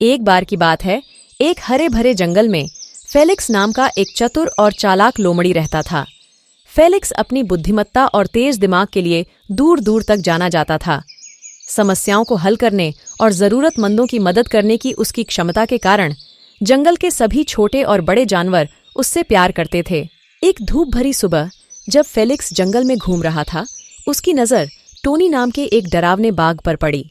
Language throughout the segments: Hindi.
एक बार की बात है, एक हरे भरे जंगल में फेलिक्स नाम का एक चतुर और चालाक लोमड़ी रहता था। फेलिक्स अपनी बुद्धिमत्ता और तेज दिमाग के लिए दूर दूर तक जाना जाता था। समस्याओं को हल करने और जरूरतमंदों की मदद करने की उसकी क्षमता के कारण जंगल के सभी छोटे और बड़े जानवर उससे प्यार करते थे। एक धूप भरी सुबह जब फेलिक्स जंगल में घूम रहा था, उसकी नज़र टोनी नाम के एक डरावने बाघ पर पड़ी।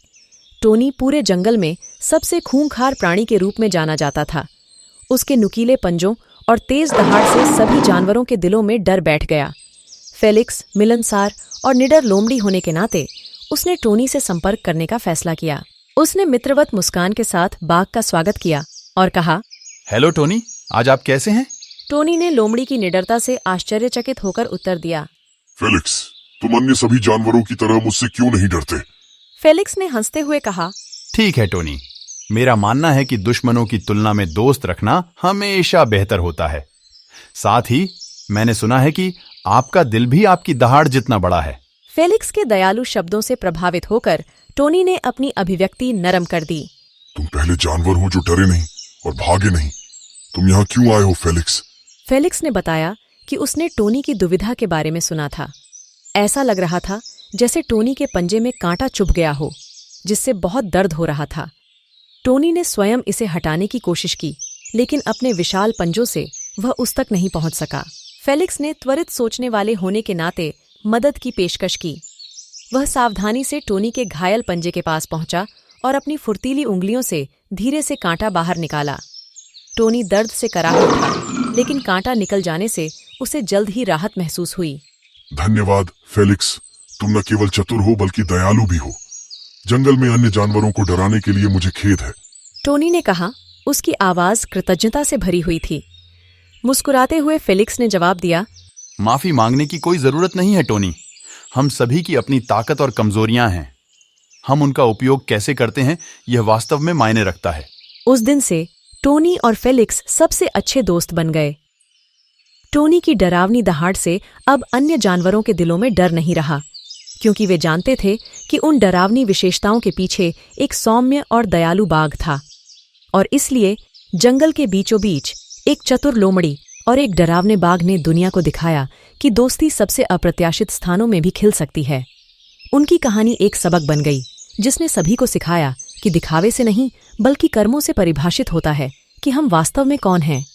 टोनी पूरे जंगल में सबसे खूंखार प्राणी के रूप में जाना जाता था। उसके नुकीले पंजों और तेज दहाड़ से सभी जानवरों के दिलों में डर बैठ गया। फेलिक्स मिलनसार और निडर लोमड़ी होने के नाते उसने टोनी से संपर्क करने का फैसला किया। उसने मित्रवत मुस्कान के साथ बाघ का स्वागत किया और कहा, हेलो टोनी, आज आप कैसे हैं? टोनी ने लोमड़ी की निडरता से आश्चर्यचकित होकर उत्तर दिया, फेलिक्स, तुम अन्य सभी जानवरों की तरह मुझसे क्यों नहीं डरते? फेलिक्स ने हंसते हुए कहा, ठीक है टोनी, मेरा मानना है कि दुश्मनों की तुलना में दोस्त रखना हमेशा बेहतर होता है। साथ ही मैंने सुना है कि आपका दिल भी आपकी दहाड़ जितना बड़ा है। फेलिक्स के दयालु शब्दों से प्रभावित होकर टोनी ने अपनी अभिव्यक्ति नरम कर दी। तुम पहले जानवर हो जो डरे नहीं और भागे नहीं। तुम यहाँ क्यों आए हो फेलिक्स? फेलिक्स ने बताया कि उसने टोनी की दुविधा के बारे में सुना था। ऐसा लग रहा था जैसे टोनी के पंजे में कांटा चुभ गया हो, जिससे बहुत दर्द हो रहा था। टोनी ने स्वयं इसे हटाने की कोशिश की, लेकिन अपने विशाल पंजों से वह उस तक नहीं पहुंच सका। फेलिक्स ने त्वरित सोचने वाले होने के नाते मदद की पेशकश की। वह सावधानी से टोनी के घायल पंजे के पास पहुंचा और अपनी फुर्तीली उंगलियों से धीरे से कांटा बाहर निकाला। टोनी दर्द से कराह उठा, लेकिन कांटा निकल जाने से उसे जल्द ही राहत महसूस हुई। धन्यवाद फेलिक्स, तुम न केवल चतुर हो बल्कि दयालु भी हो। जंगल में अन्य जानवरों को डराने के लिए मुझे खेद है। टोनी ने कहा, उसकी आवाज कृतज्ञता से भरी हुई थी। मुस्कुराते हुए फेलिक्स ने जवाब दिया, माफी मांगने की कोई जरूरत नहीं है टोनी। हम सभी की अपनी ताकत और कमजोरियां हैं। हम उनका उपयोग कैसे करते हैं यह वास्तव में मायने रखता है। उस दिन से टोनी और फेलिक्स सबसे अच्छे दोस्त बन गए। टोनी की डरावनी दहाड़ से अब अन्य जानवरों के दिलों में डर नहीं रहा, क्योंकि वे जानते थे कि उन डरावनी विशेषताओं के पीछे एक सौम्य और दयालु बाघ था। और इसलिए जंगल के बीचों बीच एक चतुर लोमड़ी और एक डरावने बाघ ने दुनिया को दिखाया कि दोस्ती सबसे अप्रत्याशित स्थानों में भी खिल सकती है। उनकी कहानी एक सबक बन गई, जिसने सभी को सिखाया कि दिखावे से नहीं बल्कि कर्मों से परिभाषित होता है कि हम वास्तव में कौन हैं।